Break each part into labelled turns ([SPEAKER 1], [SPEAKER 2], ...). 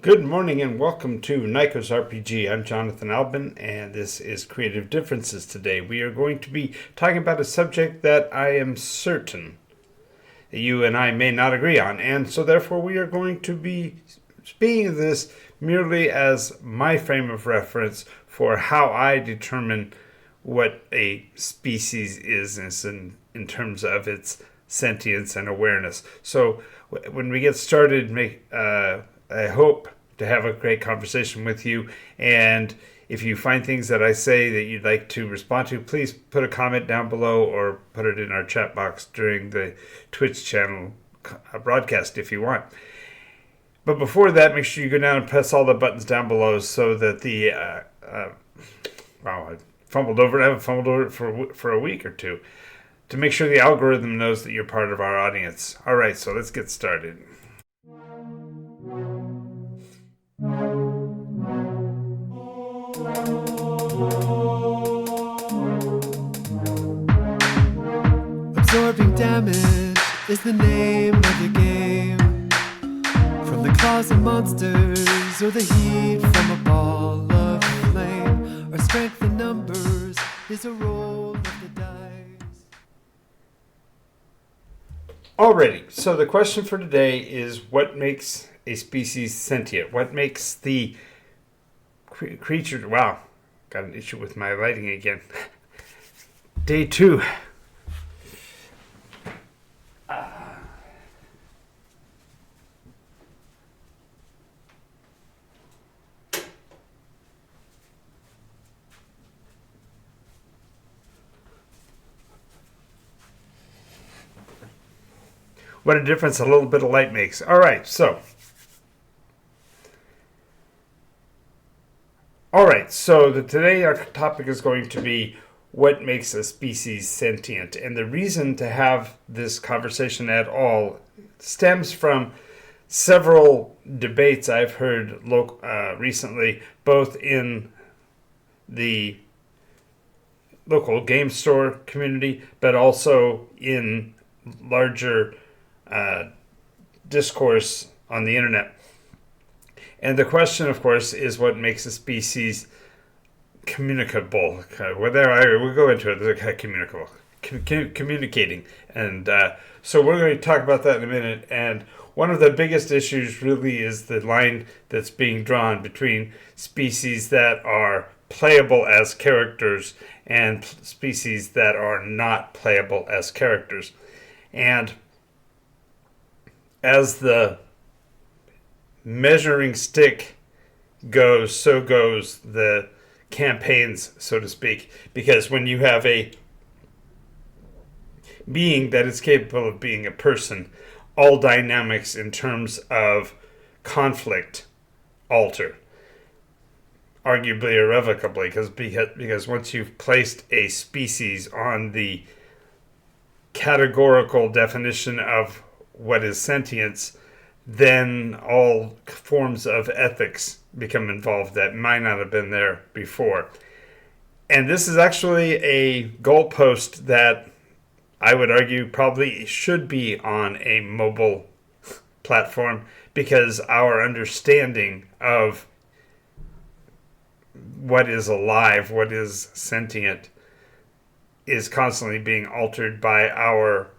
[SPEAKER 1] Good morning and welcome to Nyko's RPG. I'm Jonathan Albin and this is Creative Differences today. We are going to be talking about a subject that I am certain that you and I may not agree on, and so therefore we are going to be speaking of this merely as my frame of reference for how I determine what a species is in terms of its sentience and awareness. So when we get started, I hope to have a great conversation with you. And if you find things that I say that you'd like to respond to, please put a comment down below or put it in our chat box during the Twitch channel broadcast if you want. But before that, make sure you go down and press all the buttons down below so that the I fumbled over it. I haven't fumbled over it for a week or two to make sure the algorithm knows that you're part of our audience. All right, so let's get started.
[SPEAKER 2] Absorbing damage is the name of your game. From the claws of monsters or the heat from a ball of flame. Our strength in numbers is a roll of the dice.
[SPEAKER 1] Alrighty, so the question for today is what makes a species sentient? What makes the creature... Wow, got an issue with my lighting again. Day 2. What a difference a little bit of light makes. All right, so today our topic is going to be what makes a species sentient. And the reason to have this conversation at all stems from several debates I've heard recently, both in the local game store community, but also in larger discourse on the internet. And the question, of course, is what makes a species communicable. We'll go into it. Communicable, communicating, and so we're going to talk about that in a minute. And one of the biggest issues really is the line that's being drawn between species that are playable as characters and species that are not playable as characters. And as the measuring stick goes, so goes the campaigns, so to speak. Because when you have a being that is capable of being a person, all dynamics in terms of conflict alter, arguably irrevocably, because once you've placed a species on the categorical definition of what is sentience, then all forms of ethics become involved that might not have been there before. And this is actually a goalpost that I would argue probably should be on a mobile platform, because our understanding of what is alive, what is sentient, is constantly being altered by our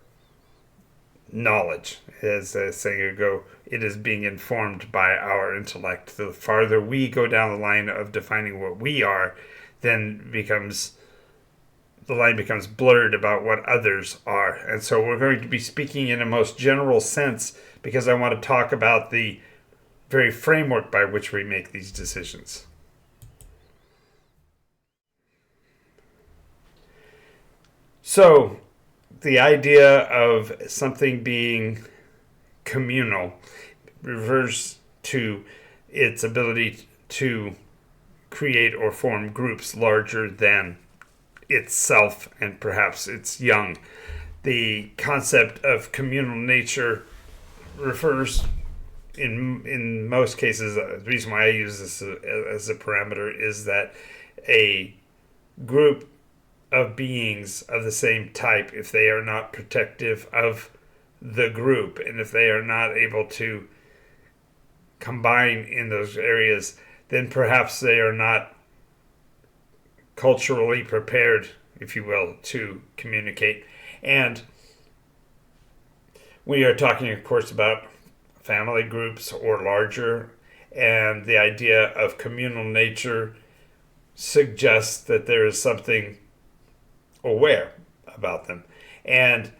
[SPEAKER 1] knowledge. As a saying ago, it is being informed by our intellect. The farther we go down the line of defining what we are, then the line becomes blurred about what others are. And so we're going to be speaking in a most general sense, because I want to talk about the very framework by which we make these decisions. So the idea of something being communal refers to its ability to create or form groups larger than itself and perhaps its young. The concept of communal nature refers, in most cases, the reason why I use this as a parameter is that a group of beings of the same type, if they are not protective of the group, and if they are not able to combine in those areas, then perhaps they are not culturally prepared, if you will, to communicate. And we are talking, of course, about family groups or larger, and the idea of communal nature suggests that there is something aware about them. And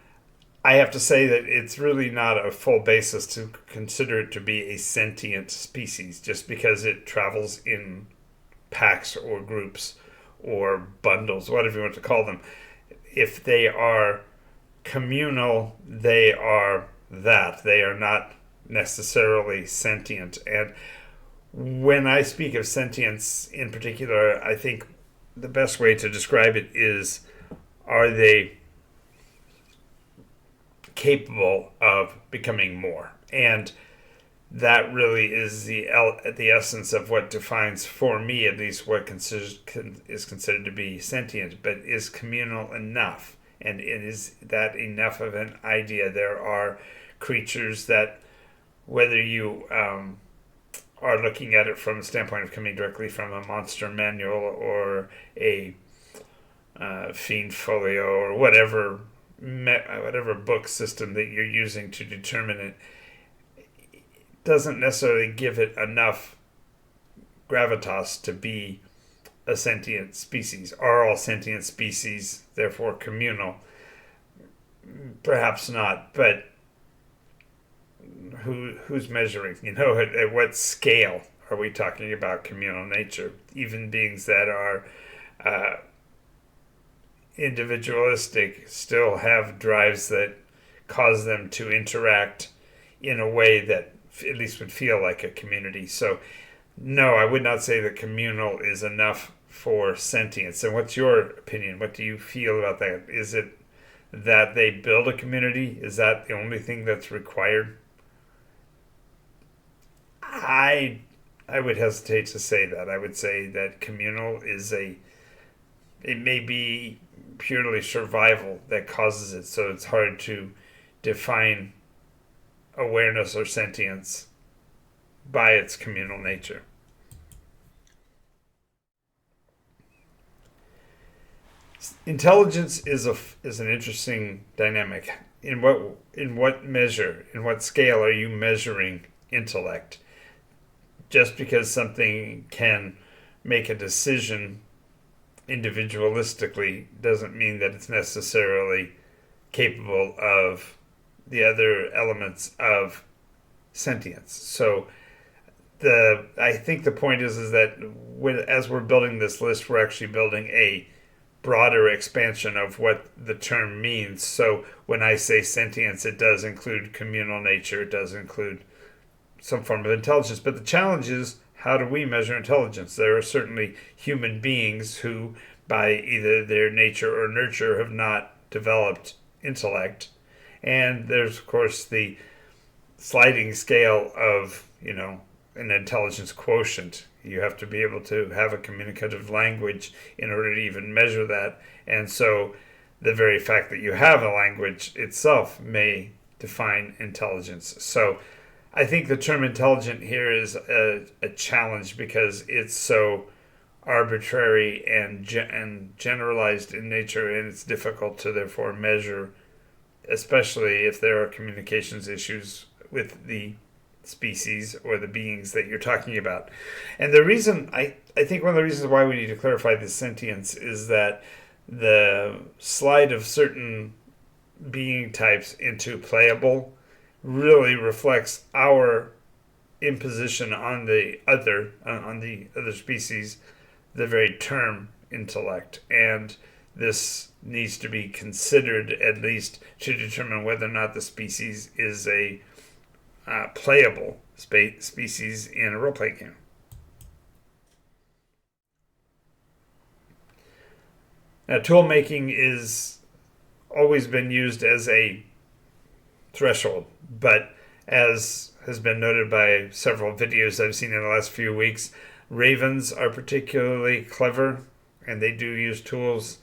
[SPEAKER 1] I have to say that it's really not a full basis to consider it to be a sentient species just because it travels in packs or groups or bundles, whatever you want to call them. If they are communal, they are that. They are not necessarily sentient. And when I speak of sentience in particular, I think the best way to describe it is, are they capable of becoming more? And that really is the essence of what defines, for me at least, what is considered to be sentient, but is communal enough. And is that enough of an idea? There are creatures that, whether you are looking at it from the standpoint of coming directly from a monster manual or a fiend folio or whatever book system that you're using to determine it, doesn't necessarily give it enough gravitas to be a sentient species. Are all sentient species therefore communal? Perhaps not, but who's measuring? At what scale are we talking about communal nature? Even beings that are individualistic still have drives that cause them to interact in a way that at least would feel like a community. So no, I would not say that communal is enough for sentience. And what's your opinion? What do you feel about that? Is it that they build a community? Is that the only thing that's required? I would hesitate to say that. I would say that communal is it may be purely survival that causes it, so it's hard to define awareness or sentience by its communal nature. Intelligence is an interesting dynamic. In what measure, in what scale are you measuring intellect? Just because something can make a decision individualistically doesn't mean that it's necessarily capable of the other elements of sentience. So I think the point is that as we're building this list, we're actually building a broader expansion of what the term means. So when I say sentience, it does include communal nature, it does include some form of intelligence. But the challenge is, how do we measure intelligence? There are certainly human beings who, by either their nature or nurture, have not developed intellect. And there's, of course, the sliding scale of, an intelligence quotient. You have to be able to have a communicative language in order to even measure that. And so the very fact that you have a language itself may define intelligence. So I think the term intelligent here is a challenge because it's so arbitrary and generalized in nature, and it's difficult to therefore measure, especially if there are communications issues with the species or the beings that you're talking about. And the reason, I think one of the reasons why we need to clarify this sentience is that the slide of certain being types into playable really reflects our imposition on the other species, the very term intellect. And this needs to be considered at least to determine whether or not the species is a playable species in a role-playing game. Now, tool making is always been used as a threshold, but as has been noted by several videos I've seen in the last few weeks, ravens are particularly clever, and they do use tools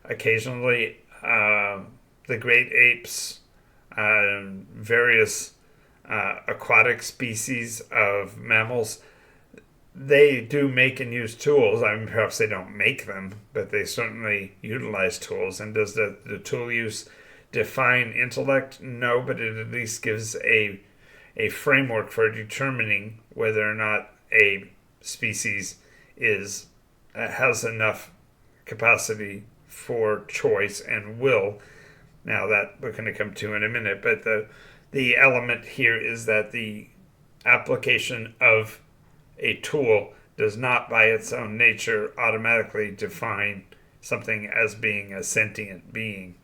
[SPEAKER 1] occasionally. The great apes, various aquatic species of mammals, they do make and use tools. I mean, perhaps they don't make them, but they certainly utilize tools. And does the tool use define intellect? No, but it at least gives a framework for determining whether or not a species is has enough capacity for choice and will. Now that we're going to come to in a minute, but the element here is that the application of a tool does not by its own nature automatically define something as being a sentient being.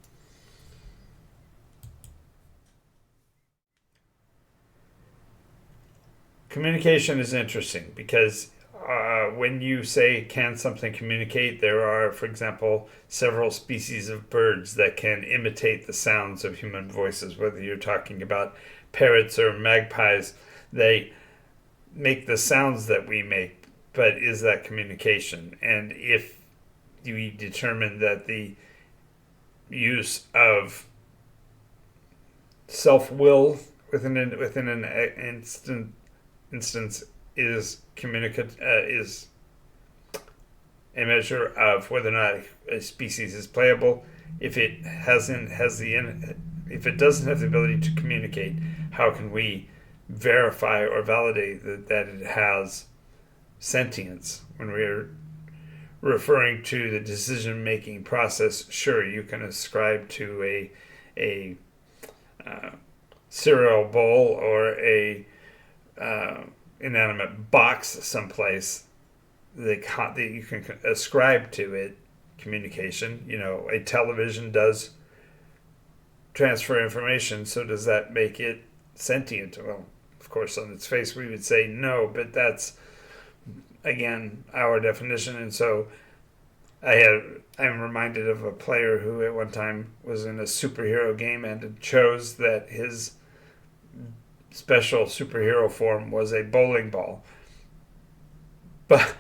[SPEAKER 1] Communication is interesting because when you say, can something communicate, there are, for example, several species of birds that can imitate the sounds of human voices, whether you're talking about parrots or magpies. They make the sounds that we make, but is that communication? And if we determine that the use of self-will within an instance is is a measure of whether or not a species is playable. If it if it doesn't have the ability to communicate, how can we verify or validate that it has sentience? When we're referring to the decision making process, sure, you can ascribe to a cereal bowl or a inanimate box someplace that you can ascribe to it communication. You know, a television does transfer information, so does that make it sentient? Well, of course, on its face we would say no, but that's again our definition. And so I'm reminded of a player who at one time was in a superhero game and chose that his special superhero form was a bowling ball, but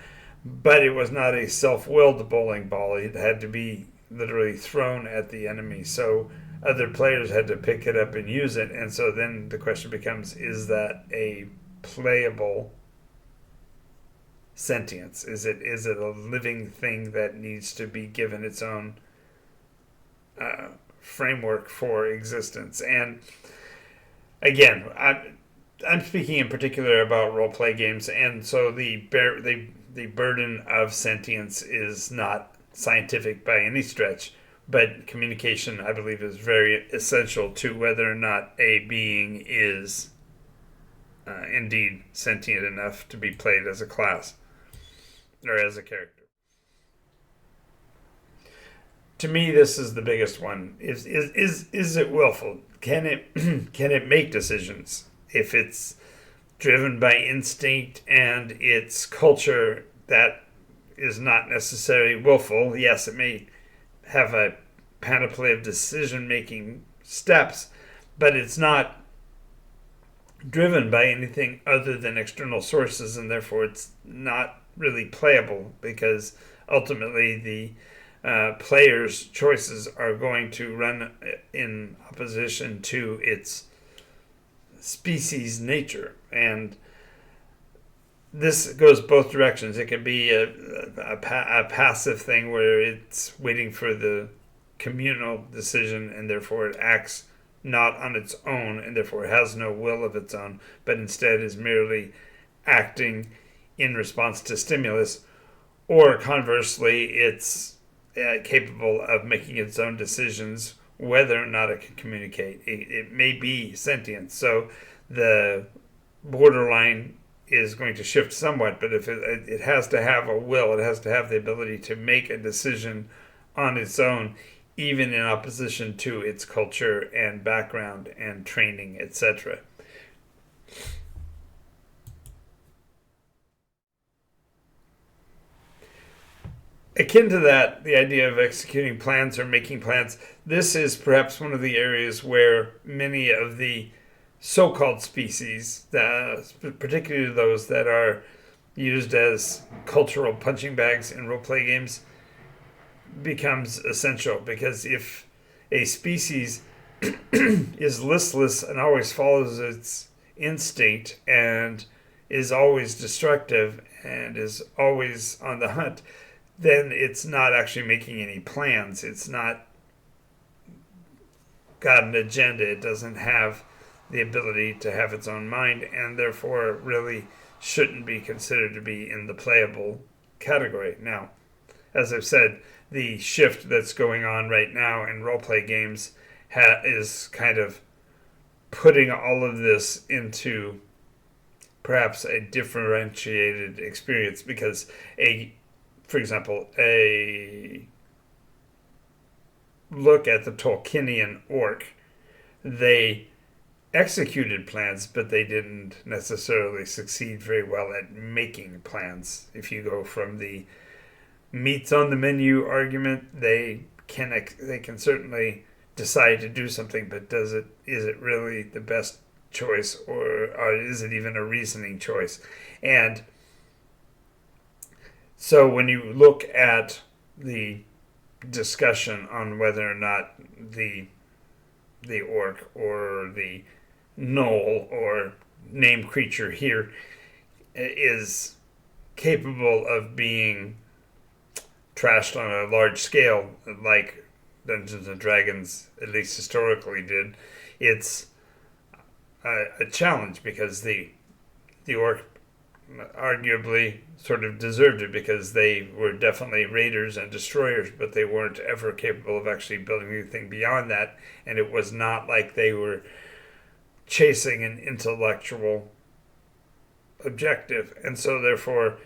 [SPEAKER 1] it was not a self-willed bowling ball. It had to be literally thrown at the enemy, so other players had to pick it up and use it. And so then the question becomes, is that a playable sentience? Is it a living thing that needs to be given its own framework for existence? And again, I'm speaking in particular about role play games, and so the burden of sentience is not scientific by any stretch, but communication, I believe, is very essential to whether or not a being is indeed sentient enough to be played as a class or as a character. To me, this is the biggest one. Is it willful? Can it can it make decisions? If it's driven by instinct and its culture, that is not necessarily willful. Yes, it may have a panoply of decision-making steps, but it's not driven by anything other than external sources, and therefore it's not really playable, because ultimately the player's choices are going to run in opposition to its species nature. And this goes both directions. It can be a passive thing where it's waiting for the communal decision, and therefore it acts not on its own, and therefore it has no will of its own, but instead is merely acting in response to stimulus. Or conversely, it's capable of making its own decisions whether or not it can communicate. It may be sentient, so the borderline is going to shift somewhat, but if it has to have a will, it has to have the ability to make a decision on its own, even in opposition to its culture and background and training, etc. Akin to that, the idea of executing plans or making plans, this is perhaps one of the areas where many of the so-called species, particularly those that are used as cultural punching bags in role-play games, becomes essential. Because if a species is listless and always follows instinct and is always destructive and is always on the hunt, then it's not actually making any plans. It's not got an agenda. It doesn't have the ability to have its own mind, and therefore really shouldn't be considered to be in the playable category. Now, as I've said, the shift that's going on right now in roleplay games is kind of putting all of this into perhaps a differentiated experience, because for example, a look at the Tolkienian orc, they executed plans, but they didn't necessarily succeed very well at making plans. If you go from the meats on the menu argument, they can certainly decide to do something, but is it really the best choice, or is it even a reasoning choice? And so when you look at the discussion on whether or not the orc or the gnoll or named creature here is capable of being trashed on a large scale like Dungeons and Dragons at least historically did, it's a challenge, because the orc arguably sort of deserved it, because they were definitely raiders and destroyers, but they weren't ever capable of actually building anything beyond that, and it was not like they were chasing an intellectual objective, and so therefore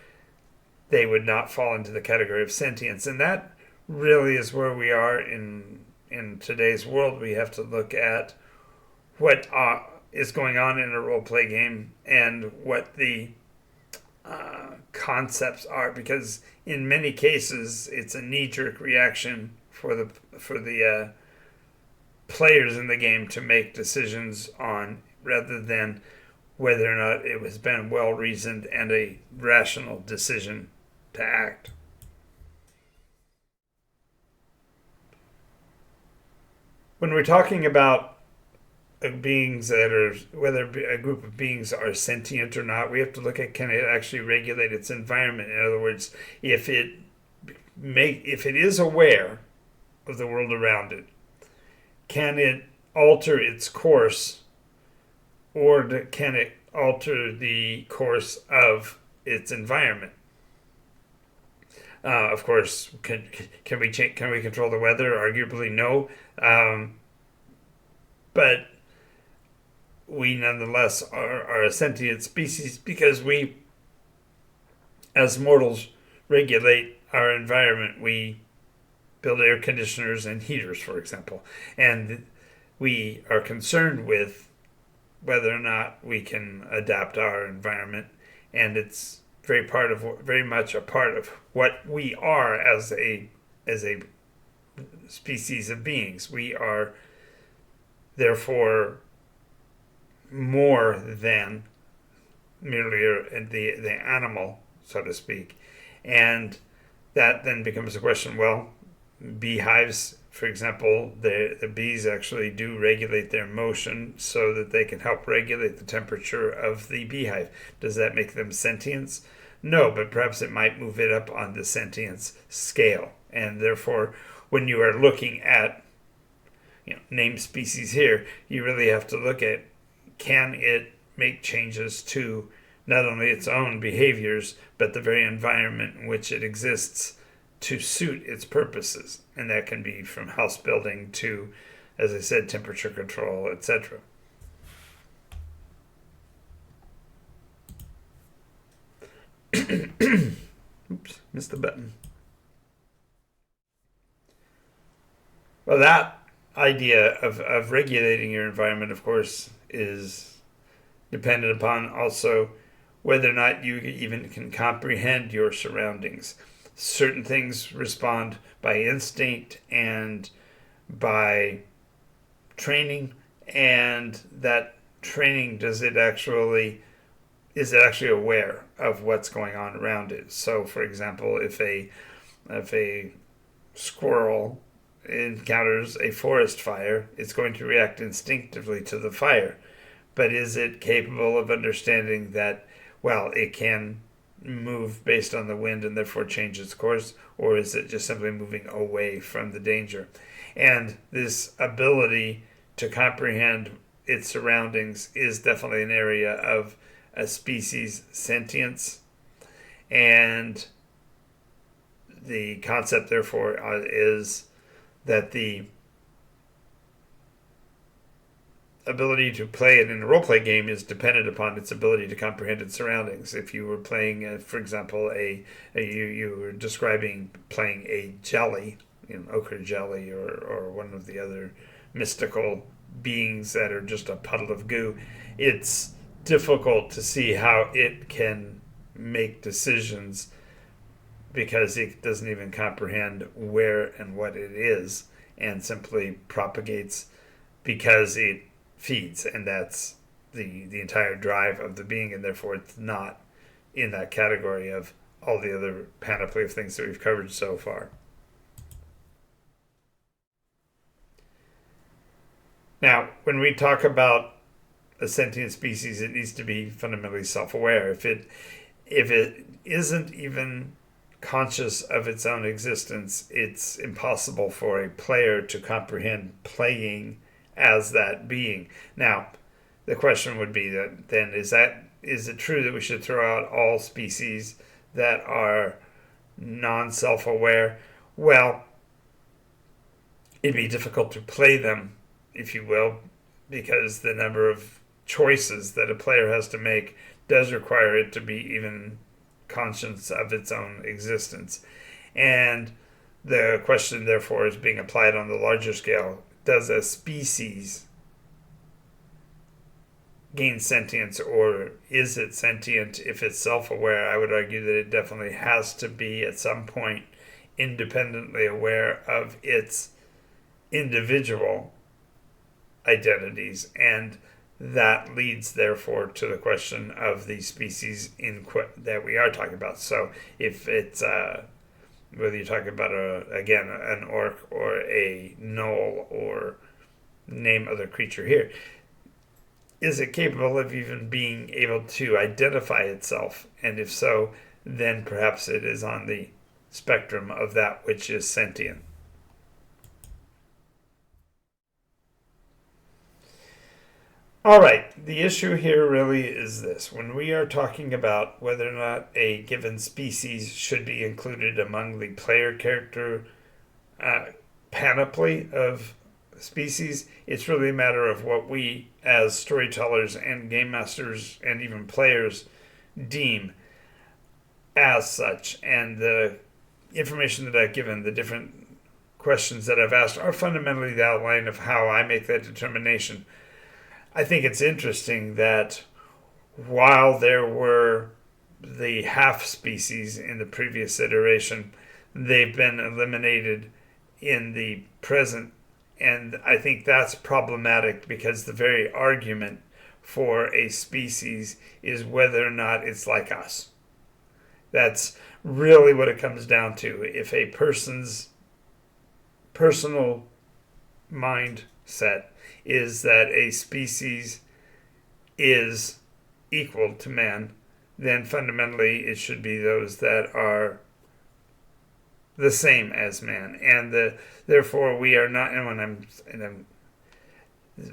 [SPEAKER 1] they would not fall into the category of sentience. And that really is where we are in today's world. We have to look at what is going on in a role-play game and what the concepts are, because in many cases it's a knee-jerk reaction for the players in the game to make decisions on, rather than whether or not it has been well reasoned and a rational decision to act. When we're talking about beings that are, whether a group of beings are sentient or not, we have to look at, can it actually regulate its environment? In other words, if it is aware of the world around it, can it alter its course, or can it alter the course of its environment? Of course, can we control the weather? Arguably, no. But we nonetheless are a sentient species, because we, as mortals, regulate our environment. We build air conditioners and heaters, for example, and we are concerned with whether or not we can adapt our environment, and it's very much a part of what we are as a species of beings. We are therefore more than merely the animal, so to speak. And that then becomes a question, well, beehives, for example, the bees actually do regulate their motion so that they can help regulate the temperature of the beehive. Does that make them sentients? No, but perhaps it might move it up on the sentience scale. And therefore, when you are looking at named species here, you really have to look at, can it make changes to not only its own behaviors, but the very environment in which it exists to suit its purposes. And that can be from house building to, as I said, temperature control, etc. Oops, missed the button. Well, that idea of regulating your environment, of course, is dependent upon also whether or not you even can comprehend your surroundings. Certain things respond by instinct and by training, and that training, is it actually aware of what's going on around it? So, for example, if a squirrel encounters a forest fire, it's going to react instinctively to the fire. but is it capable of understanding that, well, it can move based on the wind and therefore change its course, or is it just simply moving away from the danger? And this ability to comprehend its surroundings is definitely an area of a species sentience. And the concept, therefore, is that the ability to play it in a role-play game is dependent upon its ability to comprehend its surroundings. If you were playing, for example, you were describing playing a jelly, ochre jelly, or one of the other mystical beings that are just a puddle of goo, it's difficult to see how it can make decisions because it doesn't even comprehend where and what it is, and simply propagates because it feeds, and that's the entire drive of the being, and therefore it's not in that category of all the other panoply of things that we've covered so far. Now, when we talk about a sentient species, it needs to be fundamentally self-aware. If it isn't even conscious of its own existence, it's impossible for a player to comprehend playing as that being. Now, the question would be that then is it true that we should throw out all species that are non-self-aware? Well, it'd be difficult to play them, if you will, because the number of choices that a player has to make does require it to be even conscious of its own existence. And the question, therefore, is being applied on the larger scale. Does a species gain sentience, or is it sentient if it's self-aware? I would argue that it definitely has to be at some point independently aware of its individual identities, and that leads therefore to the question of the species that we are talking about. So if it's whether you're talking about an orc or a gnoll or name other creature here, is it capable of even being able to identify itself? And if so, then perhaps it is on the spectrum of that which is sentient. All right, the issue here really is this. When we are talking about whether or not a given species should be included among the player character panoply of species, it's really a matter of what we as storytellers and game masters and even players deem as such. And the information that I've given, the different questions that I've asked, are fundamentally the outline of how I make that determination. I think it's interesting that while there were the half species in the previous iteration, they've been eliminated in the present. And I think that's problematic because the very argument for a species is whether or not it's like us. That's really what it comes down to. If a person's personal mindset is that a species is equal to man, then fundamentally it should be those that are the same as man, and therefore we are not. And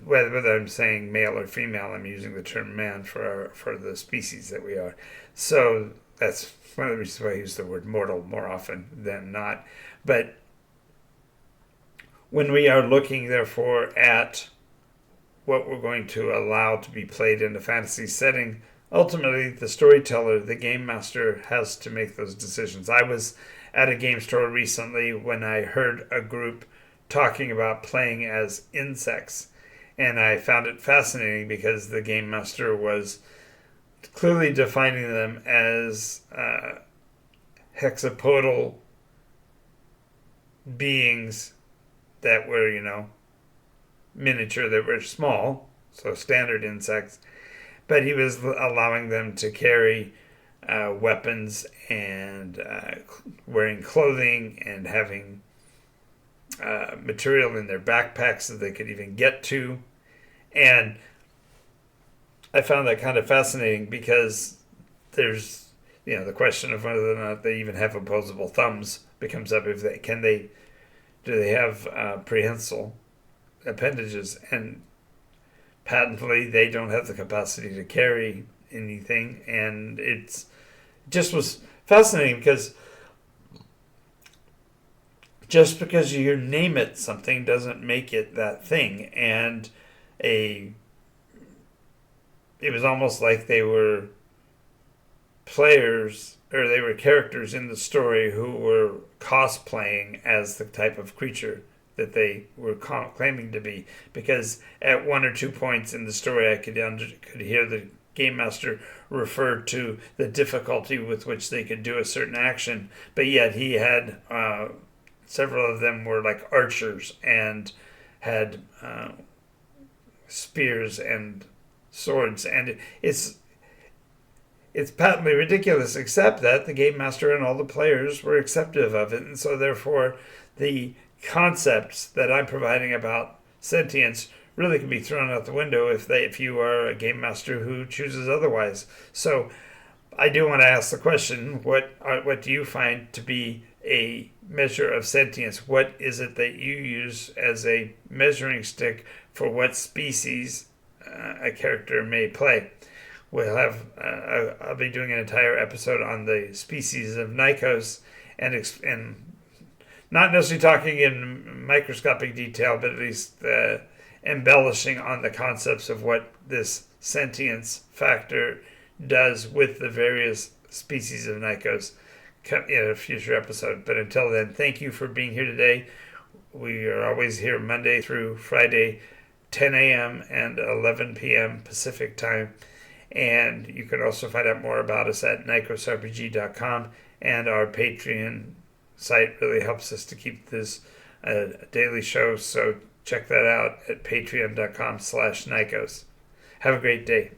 [SPEAKER 1] whether I'm saying male or female, I'm using the term man for the species that we are. So that's one of the reasons why I use the word mortal more often than not. But when we are looking, therefore, at what we're going to allow to be played in a fantasy setting, ultimately the storyteller, the game master, has to make those decisions. I was at a game store recently when I heard a group talking about playing as insects, and I found it fascinating because the game master was clearly defining them as hexapodal beings that were, miniature, that were small, so standard insects, but he was allowing them to carry weapons and wearing clothing and having material in their backpacks that they could even get to. And I found that kind of fascinating because there's the question of whether or not they even have opposable thumbs becomes up. If they do they have prehensile appendages, and patently they don't have the capacity to carry anything. And it just was fascinating because just because you name it something doesn't make it that thing. And it was almost like they were players, or they were characters in the story who were cosplaying as the type of creature that they were claiming to be. Because at one or 2 points in the story, I could hear the game master refer to the difficulty with which they could do a certain action, but yet he had several of them were like archers and had spears and swords, and it's patently ridiculous, except that the game master and all the players were acceptive of it. And so therefore the concepts that I'm providing about sentience really can be thrown out the window if you are a game master who chooses otherwise. So I do want to ask the question, what do you find to be a measure of sentience? What is it that you use as a measuring stick for what species a character may play? I'll be doing an entire episode on the species of Nikos, and not necessarily talking in microscopic detail, but at least embellishing on the concepts of what this sentience factor does with the various species of Nikos in a future episode. But until then, thank you for being here today. We are always here Monday through Friday, 10 a.m. and 11 p.m. Pacific time. And you can also find out more about us at nikosrpg.com, and our Patreon site really helps us to keep this a daily show. So check that out at patreon.com/Nikos. Have a great day.